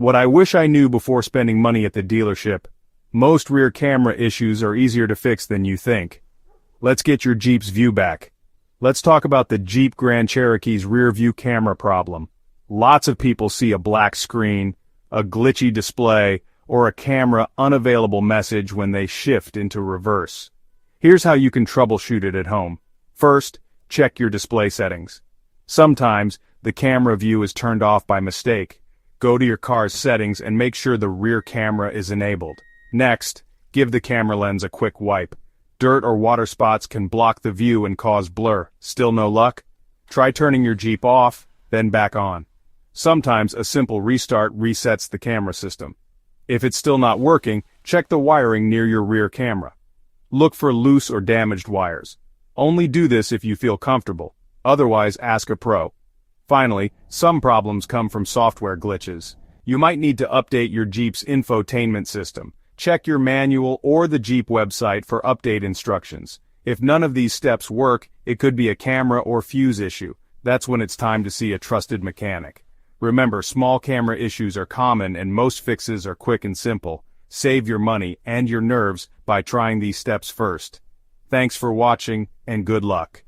What I wish I knew before spending money at the dealership: most rear camera issues are easier to fix than you think. Let's get your Jeep's view back. Let's talk about the Jeep Grand Cherokee's rear view camera problem. Lots of people see a black screen, a glitchy display, or a camera unavailable message when they shift into reverse. Here's how you can troubleshoot it at home. First, check your display settings. Sometimes, the camera view is turned off by mistake. Go to your car's settings and make sure the rear camera is enabled. Next, give the camera lens a quick wipe. Dirt or water spots can block the view and cause blur. Still no luck? Try turning your Jeep off, then back on. Sometimes a simple restart resets the camera system. If it's still not working, check the wiring near your rear camera. Look for loose or damaged wires. Only do this if you feel comfortable. Otherwise, ask a pro. Finally, some problems come from software glitches. You might need to update your Jeep's infotainment system. Check your manual or the Jeep website for update instructions. If none of these steps work, it could be a camera or fuse issue. That's when it's time to see a trusted mechanic. Remember, small camera issues are common and most fixes are quick and simple. Save your money and your nerves by trying these steps first. Thanks for watching, and good luck.